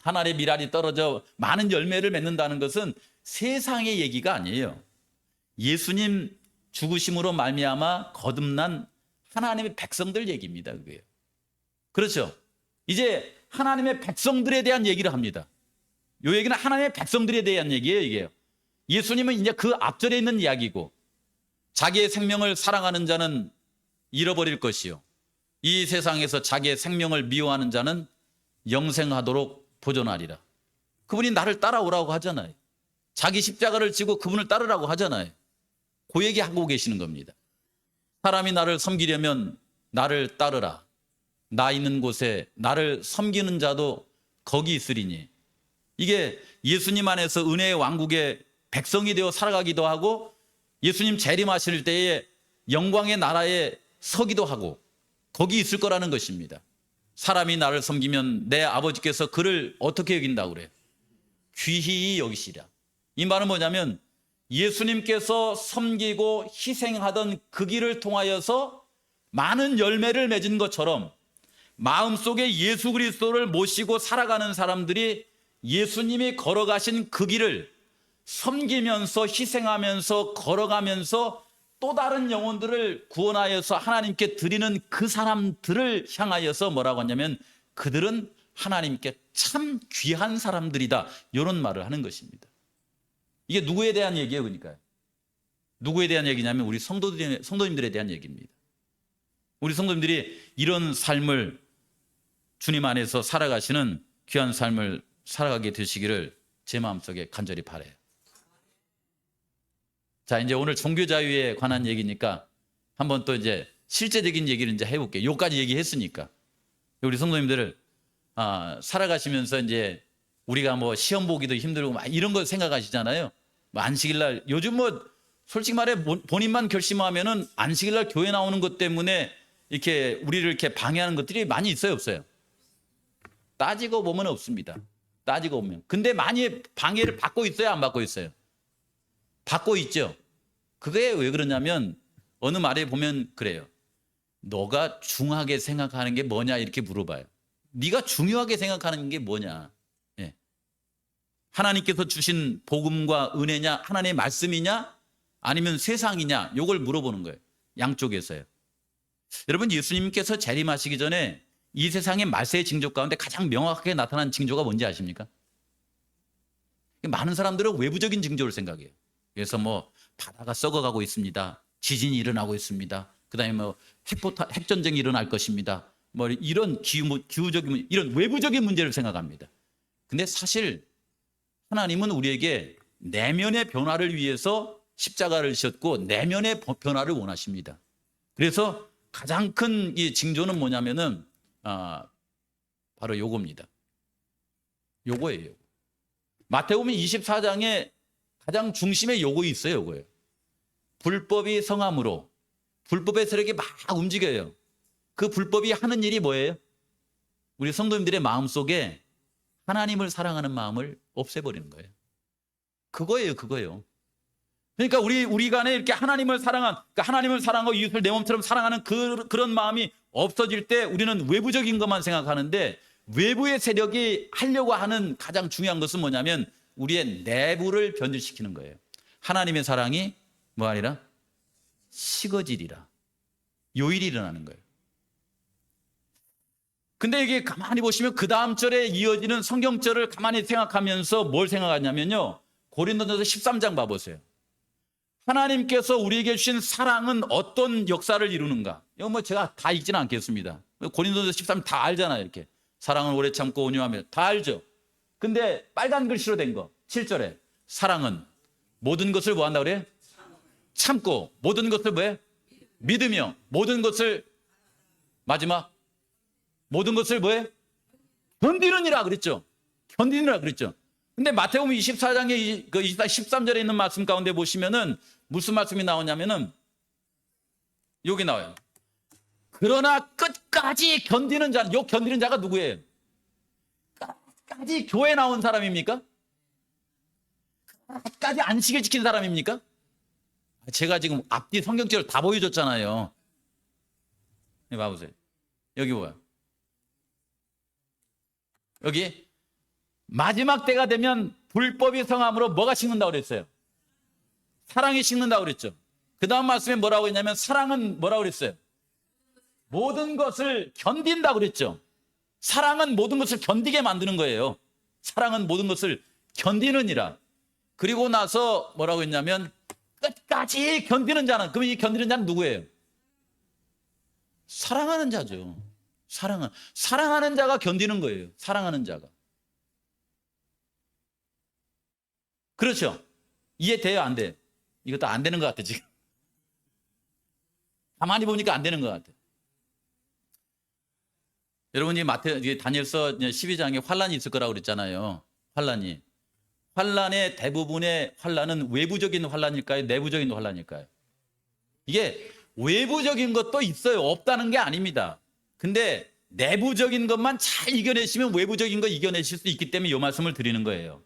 하늘의 밀알이 떨어져 많은 열매를 맺는다는 것은 세상의 얘기가 아니에요. 예수님 죽으심으로 말미암아 거듭난 하나님의 백성들 얘기입니다. 그게요. 그렇죠. 이제 하나님의 백성들에 대한 얘기를 합니다. 이 얘기는 하나님의 백성들에 대한 얘기예요. 이게요. 예수님은 이제 그 앞절에 있는 이야기고 자기의 생명을 사랑하는 자는 잃어버릴 것이요. 이 세상에서 자기의 생명을 미워하는 자는 영생하도록 보존하리라. 그분이 나를 따라오라고 하잖아요. 자기 십자가를 지고 그분을 따르라고 하잖아요. 그 얘기하고 계시는 겁니다. 사람이 나를 섬기려면 나를 따르라. 나 있는 곳에 나를 섬기는 자도 거기 있으리니. 이게 예수님 안에서 은혜의 왕국의 백성이 되어 살아가기도 하고 예수님 재림하실 때에 영광의 나라에 서기도 하고 거기 있을 거라는 것입니다. 사람이 나를 섬기면 내 아버지께서 그를 어떻게 여긴다고 그래요? 귀히 여기시라. 이 말은 뭐냐면 예수님께서 섬기고 희생하던 그 길을 통하여서 많은 열매를 맺은 것처럼 마음속에 예수 그리스도를 모시고 살아가는 사람들이 예수님이 걸어가신 그 길을 섬기면서 희생하면서 걸어가면서 또 다른 영혼들을 구원하여서 하나님께 드리는 그 사람들을 향하여서 뭐라고 하냐면 그들은 하나님께 참 귀한 사람들이다. 이런 말을 하는 것입니다. 이게 누구에 대한 얘기예요? 그러니까요. 누구에 대한 얘기냐면 우리 성도님들에 대한 얘기입니다. 우리 성도님들이 이런 삶을 주님 안에서 살아가시는 귀한 삶을 살아가게 되시기를 제 마음속에 간절히 바라요. 자, 이제 오늘 종교 자유에 관한 얘기니까 한번 또 이제 실제적인 얘기를 이제 해볼게요. 요까지 얘기했으니까. 우리 성도님들을 살아가시면서 이제 우리가 뭐 시험 보기도 힘들고 막 이런 거 생각하시잖아요. 뭐 안식일날 요즘 뭐 솔직히 말해 본인만 결심하면은 안식일날 교회 나오는 것 때문에 이렇게 우리를 이렇게 방해하는 것들이 많이 있어요, 없어요? 따지고 보면 없습니다. 따지고 보면. 근데 많이 방해를 받고 있어요, 안 받고 있어요? 받고 있죠. 그게 왜 그러냐면 어느 말에 보면 그래요. 너가 중하게 생각하는 게 뭐냐 이렇게 물어봐요. 네가 중요하게 생각하는 게 뭐냐. 예. 하나님께서 주신 복음과 은혜냐, 하나님의 말씀이냐, 아니면 세상이냐, 이걸 물어보는 거예요. 양쪽에서요. 여러분, 예수님께서 재림하시기 전에 이 세상의 말세의 징조 가운데 가장 명확하게 나타난 징조가 뭔지 아십니까? 많은 사람들은 외부적인 징조를 생각해요. 그래서 뭐 바다가 썩어가고 있습니다. 지진이 일어나고 있습니다. 그다음에 뭐 핵전쟁이 일어날 것입니다. 뭐 이런 기후적인 이런 외부적인 문제를 생각합니다. 근데 사실 하나님은 우리에게 내면의 변화를 위해서 십자가를 지셨고 내면의 변화를 원하십니다. 그래서 가장 큰 이 징조는 뭐냐면은 바로 요겁니다. 요거예요. 마태복음 24장에 가장 중심에 요거 있어요. 요거예요. 불법이 성함으로 불법의 세력이 막 움직여요. 그 불법이 하는 일이 뭐예요? 우리 성도님들의 마음속에 하나님을 사랑하는 마음을 없애버리는 거예요. 그거예요. 그러니까 우리 간에 이렇게 하나님을 그러니까 하나님을 사랑하고 이웃을 내 몸처럼 사랑하는 그런 마음이 없어질 때 우리는 외부적인 것만 생각하는데 외부의 세력이 하려고 하는 가장 중요한 것은 뭐냐면 우리의 내부를 변질시키는 거예요. 하나님의 사랑이 뭐 아니라 식어지리라. 요 일이 일어나는 거예요. 근데 이게 가만히 보시면 그 다음 절에 이어지는 성경절을 가만히 생각하면서 뭘 생각하냐면요. 고린도전서 13장 봐보세요. 하나님께서 우리에게 주신 사랑은 어떤 역사를 이루는가? 이거 뭐 제가 다 읽지는 않겠습니다. 고린도전서 13장 다 알잖아요. 이렇게 사랑은 오래 참고 온유하며 다 알죠. 근데 빨간 글씨로 된 거 7절에 사랑은 모든 것을 뭐 한다고 그래요? 참고 모든 것을 뭐해? 믿으며 모든 것을 마지막 모든 것을 뭐해? 견디느니라 그랬죠. 견디느라 그랬죠. 근데 마태복음 24장의 13절에 있는 말씀 가운데 보시면은 무슨 말씀이 나오냐면은 여기 나와요. 그러나 끝까지 견디는 자, 요 견디는 자가 누구예요? 끝까지 교회 나온 사람입니까? 끝까지 안식을 지킨 사람입니까? 제가 지금 앞뒤 성경책을 다 보여줬잖아요. 네, 봐보세요. 여기 뭐야? 여기 마지막 때가 되면 불법이 성함으로 뭐가 식는다고 그랬어요? 사랑이 식는다고 그랬죠. 그 다음 말씀에 뭐라고 했냐면 사랑은 뭐라고 그랬어요? 모든 것을 견딘다고 그랬죠. 사랑은 모든 것을 견디게 만드는 거예요. 사랑은 모든 것을 견디느니라. 그리고 나서 뭐라고 했냐면 끝까지 견디는 자는, 그럼 이 견디는 자는 누구예요? 사랑하는 자죠. 사랑하는 자가 견디는 거예요. 사랑하는 자가. 그렇죠. 이해돼요? 안 돼? 이것도 안 되는 것 같아 지금. 가만히 보니까 안 되는 것 같아. 여러분이 다니엘서 12장에 환란이 있을 거라고 그랬잖아요. 환란의 대부분의 환란은 외부적인 환란일까요? 내부적인 환란일까요? 이게 외부적인 것도 있어요. 없다는 게 아닙니다. 근데 내부적인 것만 잘 이겨내시면 외부적인 거 이겨내실 수 있기 때문에 이 말씀을 드리는 거예요.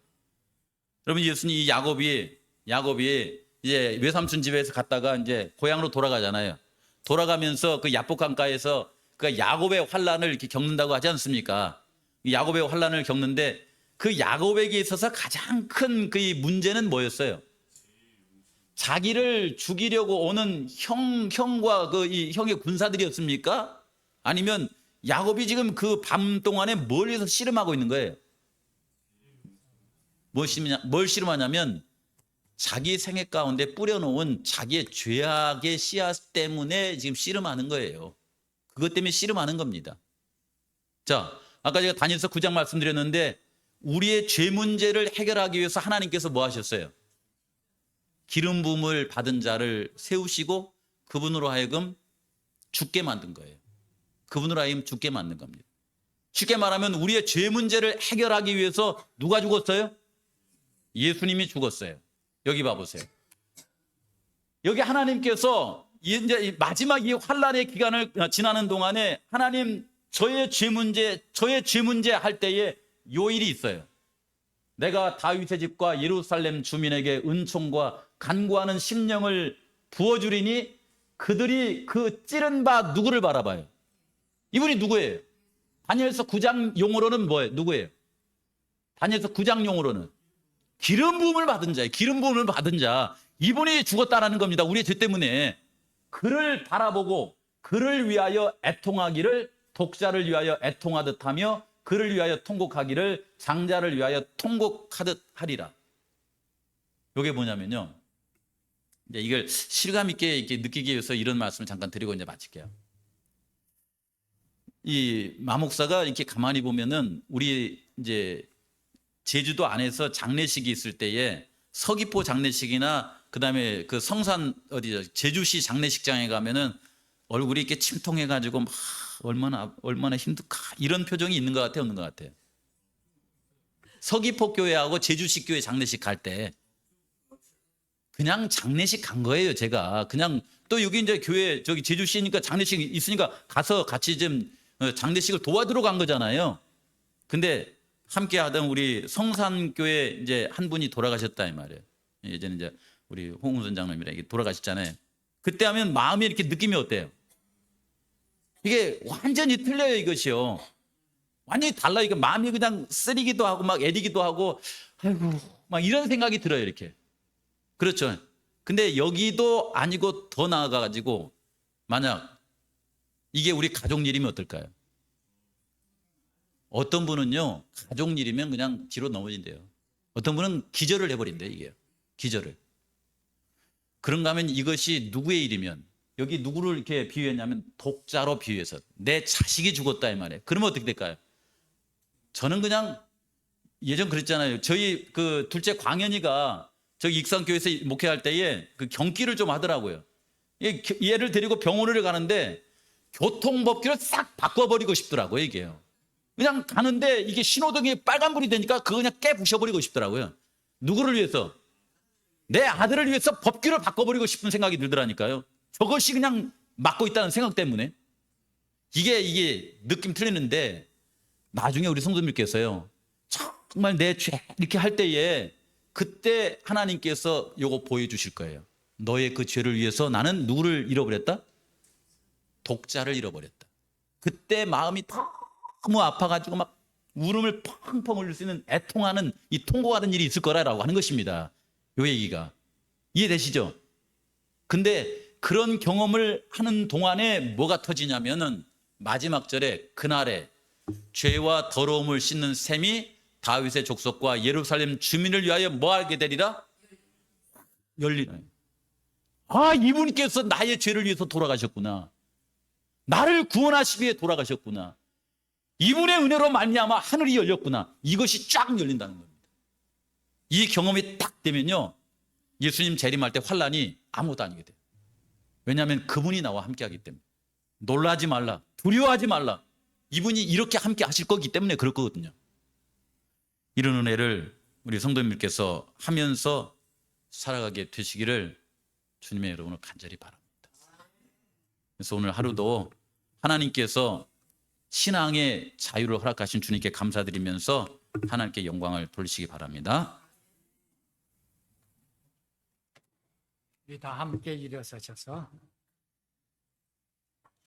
여러분, 예수님 이 야곱이 이제 외삼촌 집에서 갔다가 이제 고향으로 돌아가잖아요. 돌아가면서 그 야복강가에서 그 야곱의 환란을 이렇게 겪는다고 하지 않습니까? 야곱의 환란을 겪는데 그 야곱에게 있어서 가장 큰 그 문제는 뭐였어요? 자기를 죽이려고 오는 형과 그 이 형의 군사들이었습니까? 아니면 야곱이 지금 그 밤 동안에 뭘 위해서 씨름하고 있는 거예요? 뭘 씨름하냐면 자기 생애 가운데 뿌려놓은 자기의 죄악의 씨앗 때문에 지금 씨름하는 거예요. 그것 때문에 씨름하는 겁니다. 자, 아까 제가 다니엘서 9장 말씀드렸는데 우리의 죄 문제를 해결하기 위해서 하나님께서 뭐 하셨어요? 기름 부음을 받은 자를 세우시고 그분으로 하여금 죽게 만든 거예요. 그분으로 하여금 죽게 만든 겁니다. 쉽게 말하면 우리의 죄 문제를 해결하기 위해서 누가 죽었어요? 예수님이 죽었어요. 여기 봐보세요. 여기 하나님께서 이제 마지막 이 환란의 기간을 지나는 동안에 하나님 저의 죄 문제 할 때에 요일이 있어요. 내가 다윗의 집과 예루살렘 주민에게 은총과 간구하는 심령을 부어주리니 그들이 그 찌른 바 누구를 바라봐요? 이분이 누구예요? 다니엘서 9장 용어로는 뭐예요? 누구예요? 다니엘서 9장 용어로는 기름 부음을 받은 자예요. 기름 부음을 받은 자. 이분이 죽었다라는 겁니다. 우리의 죄 때문에. 그를 바라보고 그를 위하여 애통하기를 독자를 위하여 애통하듯 하며 그를 위하여 통곡하기를 장자를 위하여 통곡하듯 하리라. 이게 뭐냐면요. 이제 이걸 실감 있게 이렇게 느끼기 위해서 이런 말씀을 잠깐 드리고 이제 마칠게요. 이 마목사가 이렇게 가만히 보면은 우리 이제 제주도 안에서 장례식이 있을 때에 서귀포 장례식이나 그다음에 그 성산 어디죠? 제주시 장례식장에 가면은 얼굴이 이렇게 침통해가지고 막 얼마나 힘들까 이런 표정이 있는 것 같아요, 없는 것 같아요? 서귀포 교회하고 제주시 교회 장례식 갈 때 그냥 장례식 간 거예요, 제가. 그냥 또 여기 이제 교회 저기 제주시니까 장례식 있으니까 가서 같이 좀 장례식을 도와주러 간 거잖아요. 근데 함께 하던 우리 성산교회 이제 한 분이 돌아가셨다 이 말이에요. 예전에 이제 우리 홍은선 장로님이랑 돌아가셨잖아요. 그때 하면 마음이 이렇게 느낌이 어때요? 이게 완전히 틀려요, 이것이요. 완전히 달라요. 이게 마음이 그냥 쓰리기도 하고 막 애리기도 하고 아이고 막 이런 생각이 들어요, 이렇게. 그렇죠. 근데 여기도 아니고 더 나아가 가지고 만약 이게 우리 가족 일이면 어떨까요? 어떤 분은요, 가족 일이면 그냥 뒤로 넘어진대요. 어떤 분은 기절을 해버린대요, 이게. 기절을. 그런가 하면 이것이 누구의 일이면, 여기 누구를 이렇게 비유했냐면 독자로 비유해서 내 자식이 죽었다 이 말이에요. 그러면 어떻게 될까요? 저는 그냥 예전 그랬잖아요. 저희 그 둘째 광현이가 저기 익산교회에서 목회할 때에 그 경기를 좀 하더라고요. 얘를 데리고 병원을 가는데 교통법규를 싹 바꿔버리고 싶더라고요, 이게요. 그냥 가는데 이게 신호등이 빨간불이 되니까 그거 그냥 깨부셔버리고 싶더라고요. 누구를 위해서? 내 아들을 위해서 법규를 바꿔버리고 싶은 생각이 들더라니까요. 저것이 그냥 막고 있다는 생각 때문에. 이게 느낌 틀리는데 나중에 우리 성도님께서요, 정말 내 죄 이렇게 할 때에 그때 하나님께서 요거 보여주실 거예요. 너의 그 죄를 위해서 나는 누구를 잃어버렸다? 독자를 잃어버렸다. 그때 마음이 너무 아파가지고 막 울음을 펑펑 흘릴 수 있는 애통하는 이 통곡하는 일이 있을 거라고 하는 것입니다. 요 얘기가. 이해되시죠? 근데 그런 경험을 하는 동안에 뭐가 터지냐면은 마지막 절에 그날에 죄와 더러움을 씻는 셈이 다윗의 족속과 예루살렘 주민을 위하여 뭐 하게 되리라? 열리라. 아, 이분께서 나의 죄를 위해서 돌아가셨구나. 나를 구원하시기 위해 돌아가셨구나. 이분의 은혜로 말미암아 하늘이 열렸구나. 이것이 쫙 열린다는 겁니다. 이 경험이 딱 되면요, 예수님 재림할 때 환란이 아무것도 아니게 돼요. 왜냐하면 그분이 나와 함께하기 때문에. 놀라지 말라, 두려워하지 말라. 이분이 이렇게 함께 하실 거기 때문에 그럴 거거든요. 이런 은혜를 우리 성도님들께서 하면서 살아가게 되시기를 주님의 여러분을 간절히 바랍니다. 그래서 오늘 하루도 하나님께서 신앙의 자유를 허락하신 주님께 감사드리면서 하나님께 영광을 돌리시기 바랍니다. 우리 다 함께 일어서셔서